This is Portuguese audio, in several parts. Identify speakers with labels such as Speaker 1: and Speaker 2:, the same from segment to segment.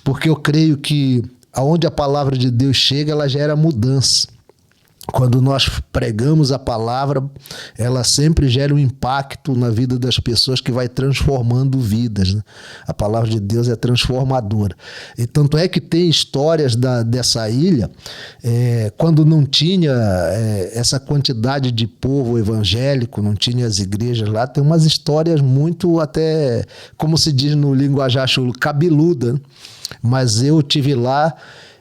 Speaker 1: porque eu creio que aonde a palavra de Deus chega, ela gera mudança. Quando nós pregamos a palavra, ela sempre gera um impacto na vida das pessoas que vai transformando vidas, né? A palavra de Deus é transformadora. E tanto é que tem histórias dessa ilha, quando não tinha essa quantidade de povo evangélico, não tinha as igrejas lá, tem umas histórias muito até, como se diz no linguajar chulo, cabeluda, né? Mas eu tive lá.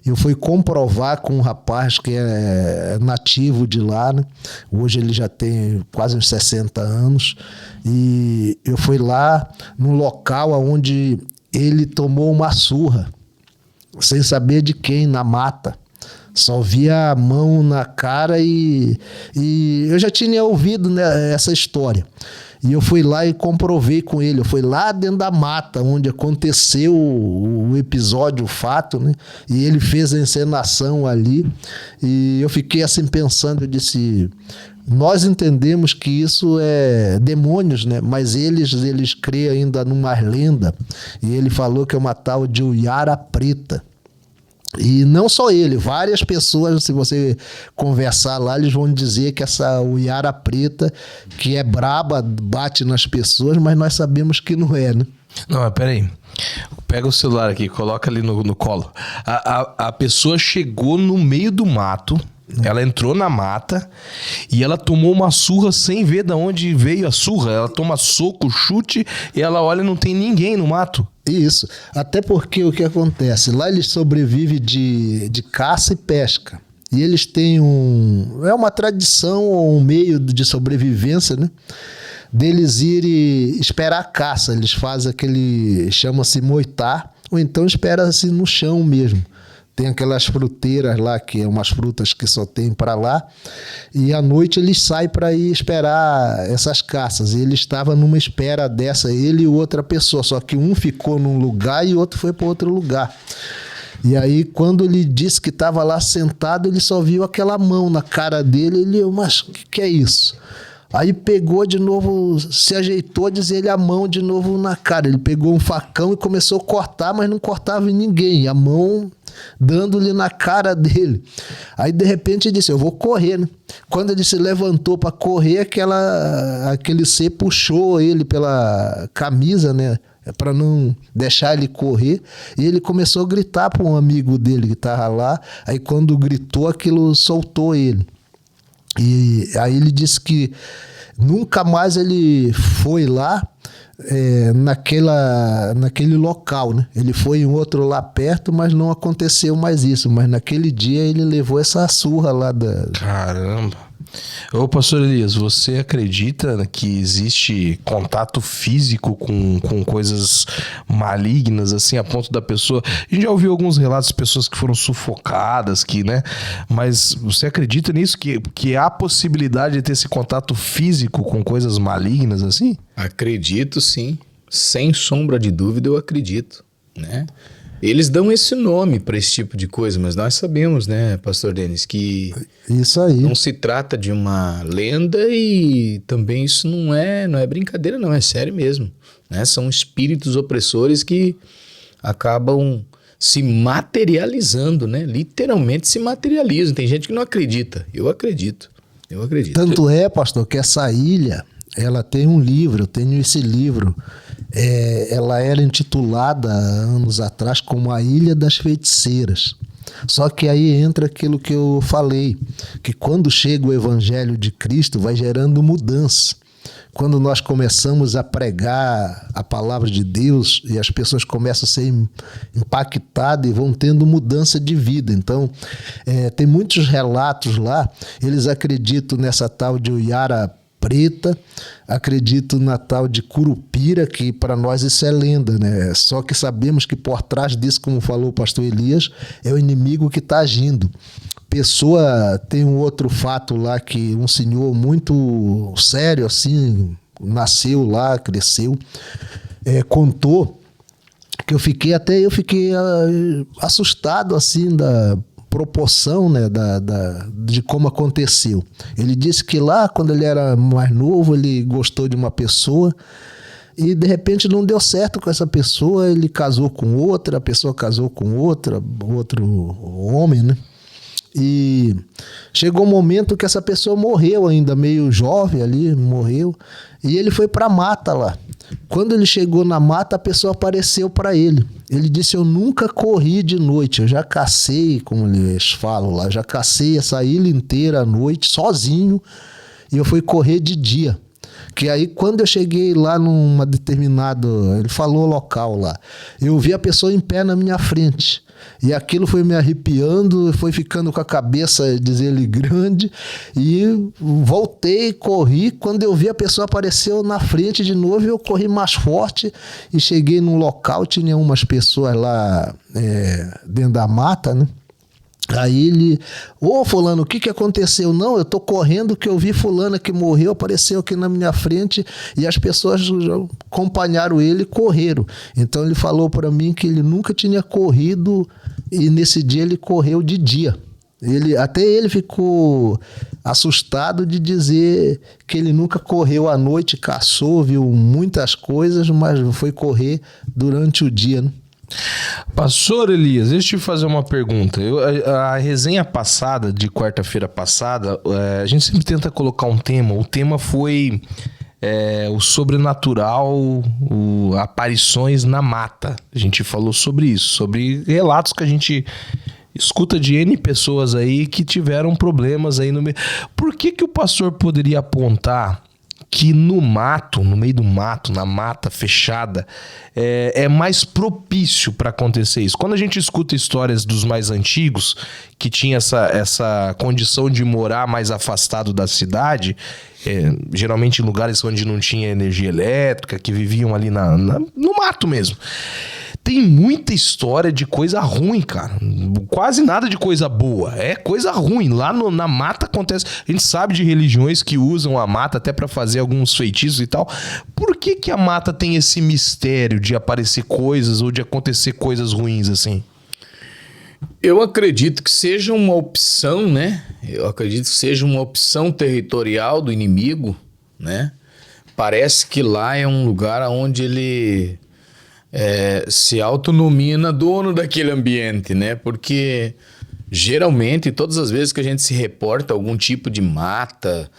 Speaker 1: Eu fui comprovar com um rapaz que é nativo de lá, né? Hoje ele já tem quase uns 60 anos, e eu fui lá no local onde ele tomou uma surra, sem saber de quem, na mata. Só via a mão na cara e eu já tinha ouvido, né, essa história. E eu fui lá e comprovei com ele. Eu fui lá dentro da mata, onde aconteceu o episódio, o fato, né? E ele fez a encenação ali. E eu fiquei assim pensando, eu disse... Nós entendemos que isso é demônios, né? Mas eles creem ainda numa lenda. E ele falou que é uma tal de Uiara Preta. E não só ele, várias pessoas, se você conversar lá, eles vão dizer que essa Uiara Preta, que é braba, bate nas pessoas, mas nós sabemos que não é, né?
Speaker 2: Não, mas peraí. Pega o celular aqui, coloca ali no colo. A pessoa chegou no meio do mato, ela entrou na mata e ela tomou uma surra sem ver de onde veio a surra. Ela toma soco, chute e ela olha e não tem ninguém no mato.
Speaker 1: Isso, até porque o que acontece? Lá eles sobrevivem de caça e pesca. E eles têm uma tradição ou um meio de sobrevivência, né? Deles irem esperar a caça. Eles fazem aquele, chama-se moitar, ou então espera-se no chão mesmo. Tem aquelas fruteiras lá, que é umas frutas que só tem para lá. E à noite eles saem para ir esperar essas caças. E ele estava numa espera dessa, ele e outra pessoa. Só que um ficou num lugar e o outro foi para outro lugar. E aí, quando ele disse que estava lá sentado, ele só viu aquela mão na cara dele. Ele, mas o que é isso? Aí pegou de novo, se ajeitou, dizia ele a mão de novo na cara. Ele pegou um facão e começou a cortar, mas não cortava em ninguém. A mão dando-lhe na cara dele. Aí de repente ele disse, eu vou correr, né? Quando ele se levantou para correr, aquele ser puxou ele pela camisa, né? Para não deixar ele correr. E ele começou a gritar para um amigo dele que estava lá. Aí quando gritou, aquilo soltou ele. E aí ele disse que nunca mais ele foi lá naquele local, né? Ele foi em outro lá perto, mas não aconteceu mais isso. Mas naquele dia ele levou essa surra lá da...
Speaker 2: Caramba! Ô, pastor Elias, você acredita que existe contato físico com coisas malignas, assim, a ponto da pessoa... A gente já ouviu alguns relatos de pessoas que foram sufocadas, né? Mas você acredita nisso? Que há possibilidade de ter esse contato físico com coisas malignas, assim?
Speaker 3: Acredito, sim. Sem sombra de dúvida, eu acredito, né? Eles dão esse nome para esse tipo de coisa, mas nós sabemos, né, pastor Denis, que
Speaker 1: isso aí
Speaker 3: não se trata de uma lenda e também isso não é brincadeira, não, é sério mesmo, né? São espíritos opressores que acabam se materializando, né? Literalmente se materializam. Tem gente que não acredita. Eu acredito.
Speaker 1: Tanto é, pastor, que essa ilha, ela tem um livro, eu tenho esse livro. Ela era intitulada anos atrás como a Ilha das Feiticeiras. Só que aí entra aquilo que eu falei, que quando chega o Evangelho de Cristo vai gerando mudança. Quando nós começamos a pregar a palavra de Deus e as pessoas começam a ser impactadas e vão tendo mudança de vida. Então, tem muitos relatos lá, eles acreditam nessa tal de Uiara Preta, acredito na tal de Curupira, que para nós isso é lenda, né? Só que sabemos que por trás disso, como falou o pastor Elias, é o inimigo que está agindo. Pessoa, tem um outro fato lá que um senhor muito sério, assim, nasceu lá, cresceu, contou que eu fiquei assustado, assim, da proporção, né, de como aconteceu. Ele disse que lá, quando ele era mais novo, ele gostou de uma pessoa e de repente não deu certo com essa pessoa, ele casou com outra, a pessoa casou com outro homem, né? E chegou um momento que essa pessoa morreu ainda, meio jovem ali, morreu, e ele foi pra mata lá. Quando ele chegou na mata, a pessoa apareceu para ele. Ele disse: eu nunca corri de noite, eu já cacei, como eles falam lá, já cacei essa ilha inteira à noite, sozinho, e eu fui correr de dia. Que aí quando eu cheguei lá numa determinada, ele falou local lá, eu vi a pessoa em pé na minha frente. E aquilo foi me arrepiando, foi ficando com a cabeça, diz ele, grande. E voltei, corri. Quando eu vi, a pessoa apareceu na frente de novo, eu corri mais forte e cheguei num local, tinha umas pessoas lá dentro da mata, né? Aí ele, fulano, o que aconteceu? Não, eu tô correndo que eu vi fulana que morreu, apareceu aqui na minha frente e as pessoas acompanharam ele e correram. Então ele falou para mim que ele nunca tinha corrido e nesse dia ele correu de dia. Até ele ficou assustado de dizer que ele nunca correu à noite, caçou, viu muitas coisas, mas foi correr durante o dia, né?
Speaker 2: Pastor Elias, deixa eu te fazer uma pergunta. A resenha passada, de quarta-feira passada, a gente sempre tenta colocar um tema. O tema foi o sobrenatural, aparições na mata. A gente falou sobre isso, sobre relatos que a gente escuta de N pessoas aí que tiveram problemas aí no meio. Por que o pastor poderia apontar que no mato, no meio do mato, na mata fechada, é mais propício para acontecer isso? Quando a gente escuta histórias dos mais antigos, que tinha essa condição de morar mais afastado da cidade, geralmente em lugares onde não tinha energia elétrica, que viviam ali no mato mesmo. Tem muita história de coisa ruim, cara. Quase nada de coisa boa. É coisa ruim. Lá na mata acontece... A gente sabe de religiões que usam a mata até para fazer alguns feitiços e tal. Por que a mata tem esse mistério de aparecer coisas ou de acontecer coisas ruins assim?
Speaker 3: Eu acredito que seja uma opção, né? Eu acredito que seja uma opção territorial do inimigo, né? Parece que lá é um lugar onde ele... se autonomina dono daquele ambiente, né? Porque geralmente, todas as vezes que a gente se reporta a algum tipo de mata,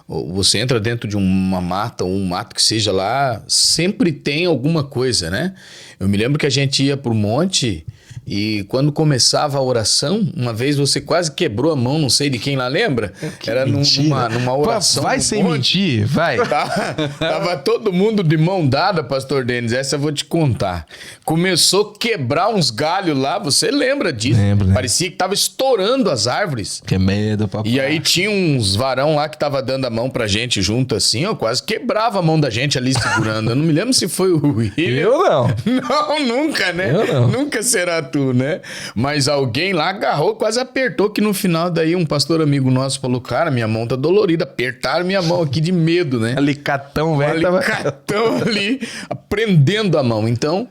Speaker 3: ou você entra dentro de uma mata ou um mato que seja lá, sempre tem alguma coisa, né? Eu me lembro que a gente ia pro monte e quando começava a oração, uma vez você quase quebrou a mão, não sei de quem lá, lembra? Era numa oração.
Speaker 2: Vai sem mentir, vai.
Speaker 3: Tava todo mundo de mão dada, pastor Denis, essa eu vou te contar. Começou a quebrar uns galhos lá, você lembra disso?
Speaker 2: Lembro.
Speaker 3: Parecia que tava estourando as árvores.
Speaker 2: Que medo, papai.
Speaker 3: E aí tinha uns varão lá que tava dando a mão pra gente junto assim, ó, quase quebrava a mão da gente ali segurando. Eu não me lembro se foi o William.
Speaker 2: Eu não.
Speaker 3: Não, nunca, né?
Speaker 2: Eu não.
Speaker 3: Nunca será tu, né? Mas alguém lá agarrou, quase apertou, que no final daí um pastor amigo nosso falou, cara, minha mão tá dolorida, apertaram minha mão aqui de medo, né?
Speaker 2: Alicatão, velho.
Speaker 3: Alicatão ali, prendendo a mão. Então,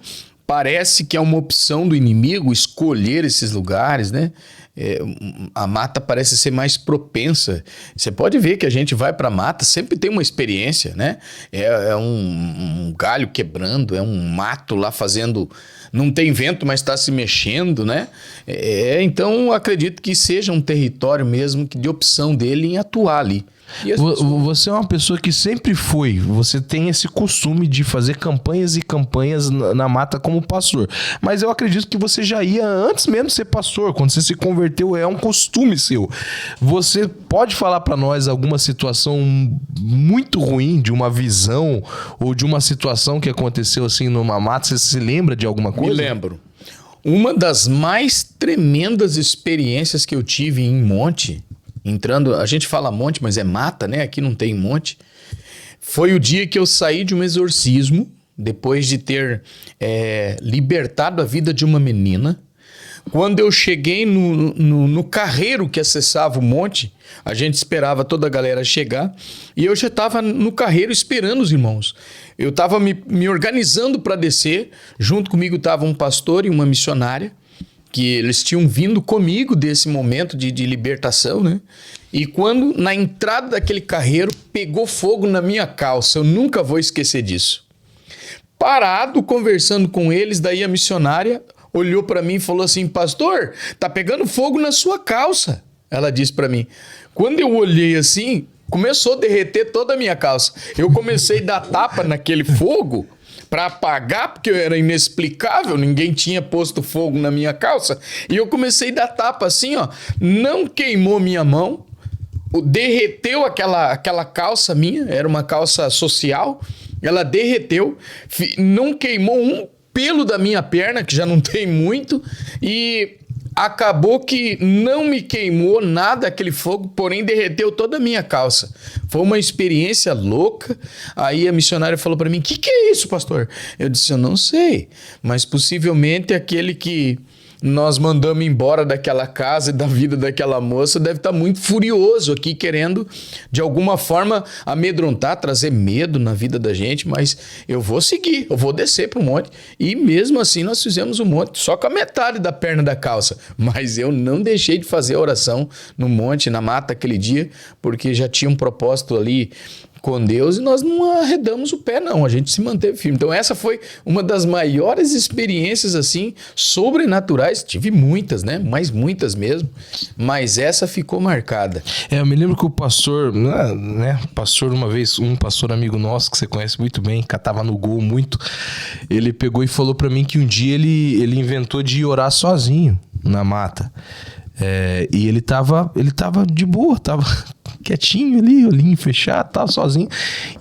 Speaker 3: parece que é uma opção do inimigo escolher esses lugares, né? A mata parece ser mais propensa. Você pode ver que a gente vai pra mata, sempre tem uma experiência, né? É um galho quebrando, é um mato lá fazendo... Não tem vento, mas está se mexendo, né? Então, acredito que seja um território mesmo de opção dele em atuar ali.
Speaker 2: Você é uma pessoa que sempre você tem esse costume de fazer campanhas e campanhas na mata como pastor, mas eu acredito que você já ia antes mesmo de ser pastor, quando você se converteu, é um costume seu. Você pode falar para nós alguma situação muito ruim, de uma visão ou de uma situação que aconteceu assim numa mata? Você se lembra de alguma coisa?
Speaker 3: Me lembro. Uma das mais tremendas experiências que eu tive em monte, entrando, a gente fala monte, mas é mata, né? Aqui não tem monte. Foi o dia que eu saí de um exorcismo, depois de ter libertado a vida de uma menina. Quando eu cheguei no carreiro que acessava o monte, a gente esperava toda a galera chegar e eu já estava no carreiro esperando os irmãos. Eu estava me organizando para descer. Junto comigo estava um pastor e uma missionária, que eles tinham vindo comigo desse momento de libertação, né? E quando, na entrada daquele carreiro, pegou fogo na minha calça. Eu nunca vou esquecer disso. parado, conversando com eles, daí a missionária olhou para mim e falou assim, pastor, tá pegando fogo na sua calça. Ela disse para mim. Quando eu olhei assim, começou a derreter toda a minha calça. Eu comecei a dar tapa naquele fogo para apagar, porque era inexplicável, ninguém tinha posto fogo na minha calça. E eu comecei a dar tapa assim, ó, não queimou minha mão, derreteu aquela calça minha, era uma calça social, ela derreteu, não queimou um pelo da minha perna, que já não tem muito, e acabou que não me queimou nada aquele fogo, porém derreteu toda a minha calça. Foi uma experiência louca. Aí a missionária falou para mim, que é isso, pastor? Eu disse, eu não sei, mas possivelmente aquele que nós mandamos embora daquela casa e da vida daquela moça deve estar muito furioso aqui, querendo de alguma forma amedrontar, trazer medo na vida da gente, mas eu vou seguir, eu vou descer para o monte. E mesmo assim nós fizemos o monte só com a metade da perna da calça, mas eu não deixei de fazer a oração no monte, na mata aquele dia, porque já tinha um propósito ali com Deus e nós não arredamos o pé não, a gente se manteve firme. Então essa foi uma das maiores experiências assim, sobrenaturais, tive muitas, né, mas muitas mesmo, mas essa ficou marcada.
Speaker 2: Eu me lembro que o pastor, né, pastor uma vez, um pastor amigo nosso que você conhece muito bem, catava no gol muito, ele pegou e falou pra mim que um dia ele inventou de orar sozinho na mata. E ele tava de boa, tava quietinho ali, olhinho fechado, tava sozinho.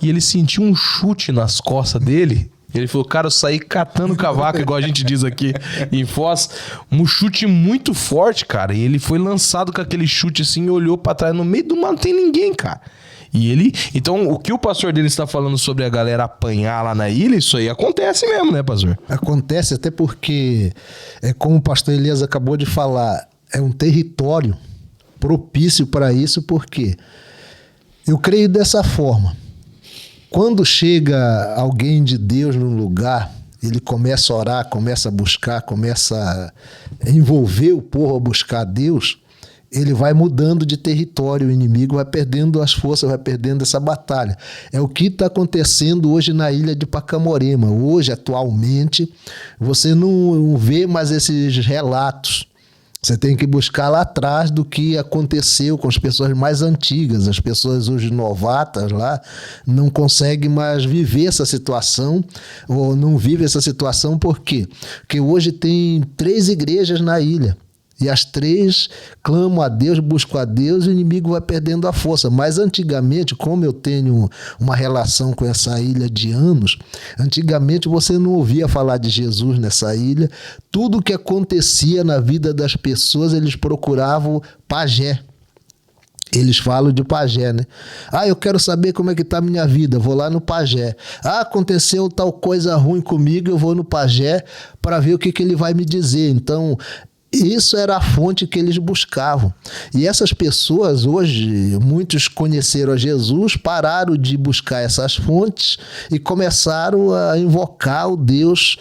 Speaker 2: E ele sentiu um chute nas costas dele. Ele falou, cara, eu saí catando cavaco, igual a gente diz aqui em Foz. Um chute muito forte, cara. E ele foi lançado com aquele chute assim e olhou pra trás. No meio do mar não tem ninguém, cara. E ele... Então, o que o pastor dele está falando sobre a galera apanhar lá na ilha, isso aí acontece mesmo, né, pastor?
Speaker 1: Acontece até porque, como o pastor Elias acabou de falar, é um território propício para isso, porque eu creio dessa forma. Quando chega alguém de Deus num lugar, ele começa a orar, começa a buscar, começa a envolver o povo a buscar Deus, ele vai mudando de território, o inimigo vai perdendo as forças, vai perdendo essa batalha. É o que está acontecendo hoje na ilha de Pacamorema. Hoje, atualmente, você não vê mais esses relatos. Você tem que buscar lá atrás do que aconteceu com as pessoas mais antigas. As pessoas hoje novatas lá não conseguem mais viver essa situação, ou não vivem essa situação por quê? Porque hoje tem 3 igrejas na ilha. E as 3 clamam a Deus, buscam a Deus e o inimigo vai perdendo a força. Mas antigamente, como eu tenho uma relação com essa ilha de anos, antigamente você não ouvia falar de Jesus nessa ilha. Tudo que acontecia na vida das pessoas, eles procuravam pajé. Eles falam de pajé, né? Eu quero saber como é que tá a minha vida, vou lá no pajé. Aconteceu tal coisa ruim comigo, eu vou no pajé para ver o que ele vai me dizer. Então, isso era a fonte que eles buscavam. E essas pessoas hoje, muitos conheceram a Jesus, pararam de buscar essas fontes e começaram a invocar o Deus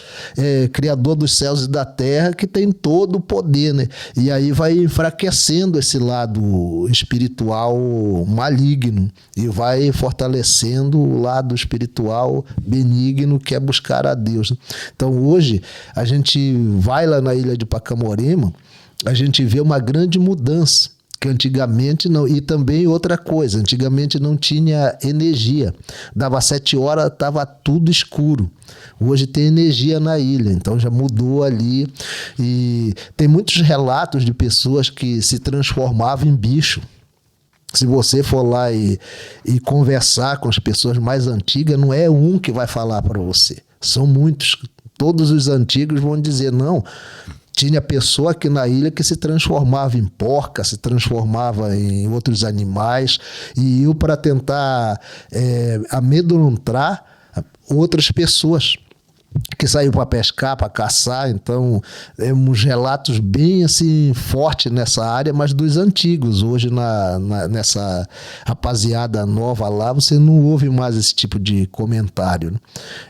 Speaker 1: criador dos céus e da terra, que tem todo o poder, né? E aí vai enfraquecendo esse lado espiritual maligno e vai fortalecendo o lado espiritual benigno, que é buscar a Deus. Então hoje a gente vai lá na ilha de Pacamorema, a gente vê uma grande mudança, que antigamente não. E também outra coisa, antigamente não tinha energia. Dava 7 horas, estava tudo escuro. Hoje tem energia na ilha, então já mudou ali. E tem muitos relatos de pessoas que se transformavam em bicho. Se você for lá e conversar com as pessoas mais antigas, não é um que vai falar para você. São muitos. Todos os antigos vão dizer, não... Tinha pessoa aqui na ilha que se transformava em porca, se transformava em outros animais e iam para tentar amedrontar outras pessoas que saíam para pescar, para caçar. Então, uns relatos bem assim fortes nessa área, mas dos antigos. Hoje, nessa rapaziada nova lá, você não ouve mais esse tipo de comentário, né?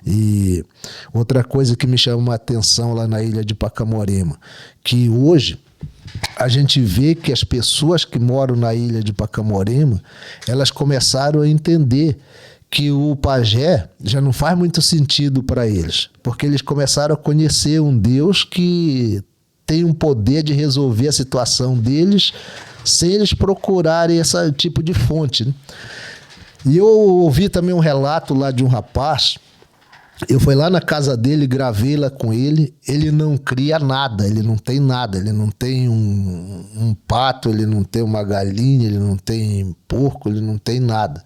Speaker 1: E outra coisa que me chamou a atenção lá na ilha de Pacamorema, que hoje a gente vê que as pessoas que moram na ilha de Pacamorema, elas começaram a entender que o pajé já não faz muito sentido para eles, porque eles começaram a conhecer um Deus que tem um poder de resolver a situação deles sem eles procurarem esse tipo de fonte, né? E eu ouvi também um relato lá de um rapaz. Eu fui lá na casa dele, gravei lá com ele. Ele não cria nada, ele não tem nada. Ele não tem um pato, ele não tem uma galinha, ele não tem porco, ele não tem nada.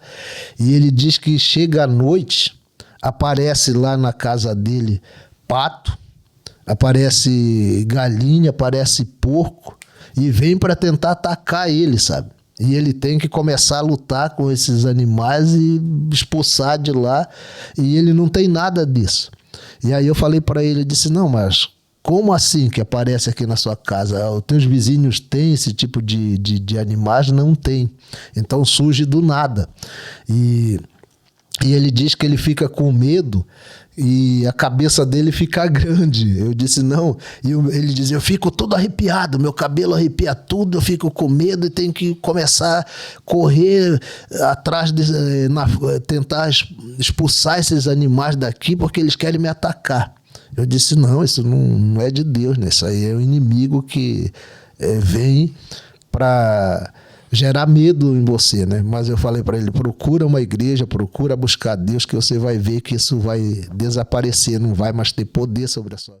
Speaker 1: E ele diz que chega à noite, aparece lá na casa dele pato, aparece galinha, aparece porco e vem para tentar atacar ele, sabe? E ele tem que começar a lutar com esses animais e expulsar de lá. E ele não tem nada disso. E aí eu falei para ele, eu disse, não, mas como assim que aparece aqui na sua casa? Os teus vizinhos têm esse tipo de animais? Não tem. Então surge do nada. E ele diz que ele fica com medo e a cabeça dele fica grande. Eu disse, não. E ele dizia, eu fico todo arrepiado, meu cabelo arrepia tudo, eu fico com medo e tenho que começar a correr atrás, tentar expulsar esses animais daqui porque eles querem me atacar. Eu disse, não, isso não é de Deus, né? Isso aí é o inimigo que vem para gerar medo em você, né? Mas eu falei para ele, procura uma igreja, procura buscar Deus, que você vai ver que isso vai desaparecer, não vai mais ter poder sobre a sua vida.